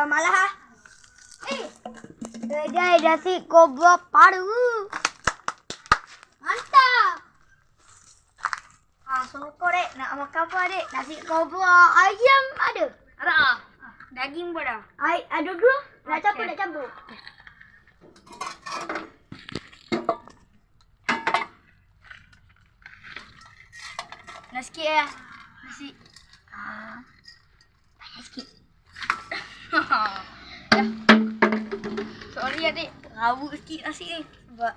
Malah ha. Kedai nasi kobra paru. Mantap. Sokor dek. Nak makan apa dek? Nasi kobra ayam ada? Ada. Daging pun ada. Ada dua. Nak campur. Nak sikit ya. Nasi. Banyak sikit. Sorry adik. Rabuk sikit nasi ni. Sebab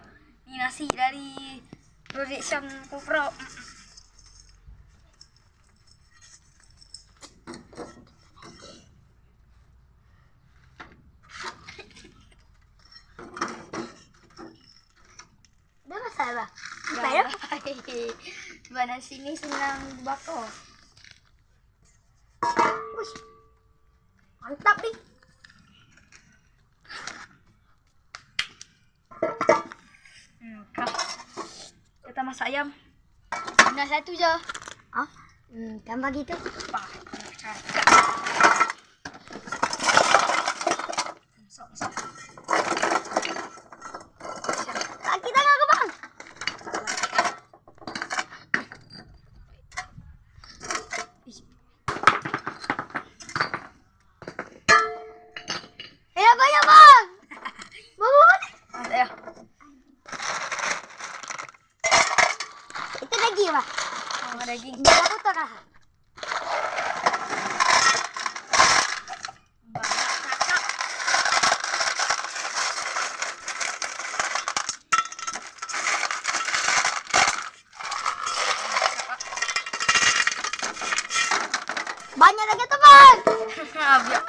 ni nasi dari production Kobra. Dah masak apa? Dah. Sebab nasi ni senang bakar. Uish. Mantap ni. Kita masak ayam. Nak satu je. Kan bagi tu. Sok. Kaki tangan ke bang? Banyak bang. Bawa ni. Ada ya. Itu daging apa? Daging. Berapa tu dah? Banyak lagi tu bang. Biar.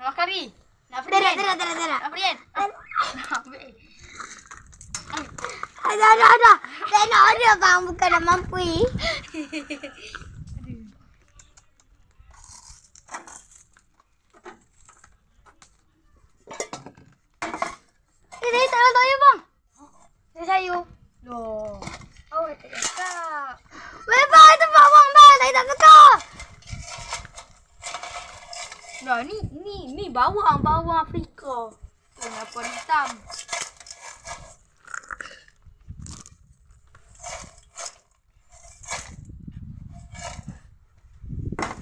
Nak kari? Nak friend? Tidak. Nak friend? Ada. Saya nak order bang, bukan nak mampu. Saya tak nak tanya bang. Saya sayur. Loh. Oh, tak cakap. Bang, itu bawang bang. Saya tak suka. Nah, ni bawang Afrika. Kenapa hitam?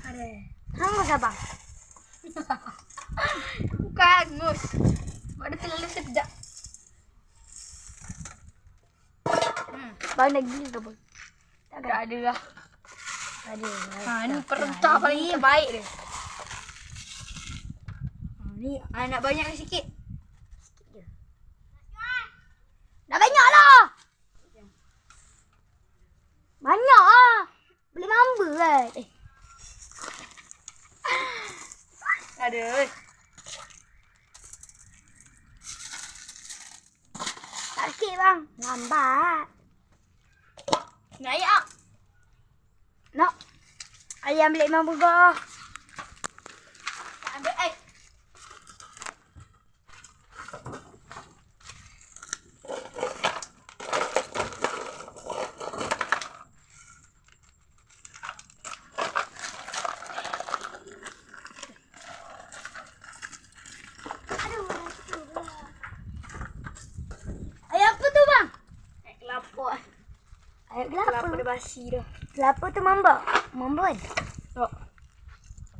Ada. Hangus abang. Bukan hangus. Sebab dia terlalu sedap. Bang nak gila ke bang? Tak ada lah. Ada. Ni perentah paling terbaik dia. Ni nak banyak sikit. Dah banyak lah. Banyak lah. Boleh mamba kan? Ada. Tak sikit bang. Lambat. Nak ayam. Nak. Ayam beli Imam Burger. Tak ambil air. Ayam apa tu bang? Air kelapa. Ayam Kelapa kelapa. dia basi dah. Kelapa tu mamba. Mamba kan? Tak.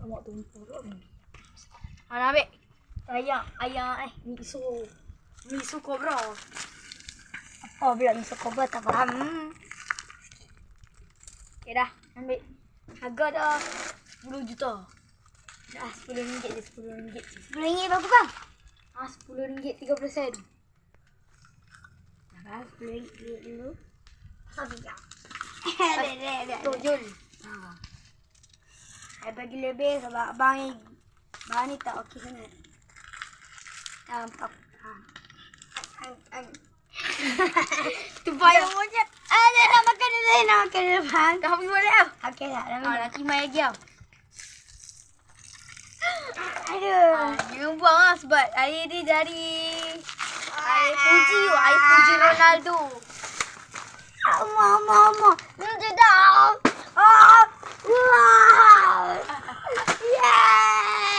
Lemak tumpul tu. Nak ambil. Ayam miso Kobra. Apa pula miso kobra tak faham. Okay dah. Ambil. Harga dah 10 juta. Dah RM10 je. RM10 berapa bang? RM10 30 sen. Dah RM10 dulu. Pasal bijak. Tok Jul. Saya bagi lebih sebab abang ni tak okey sangat. Nampak. Tu payah monyet. Nak makan dulu bang. Kau pergi boleh tau. Okey tak? Nak cimai lagi tau. Aduh. Jangan buang lah sebab air dia dari I puji you. I puji Ronaldo. Mama.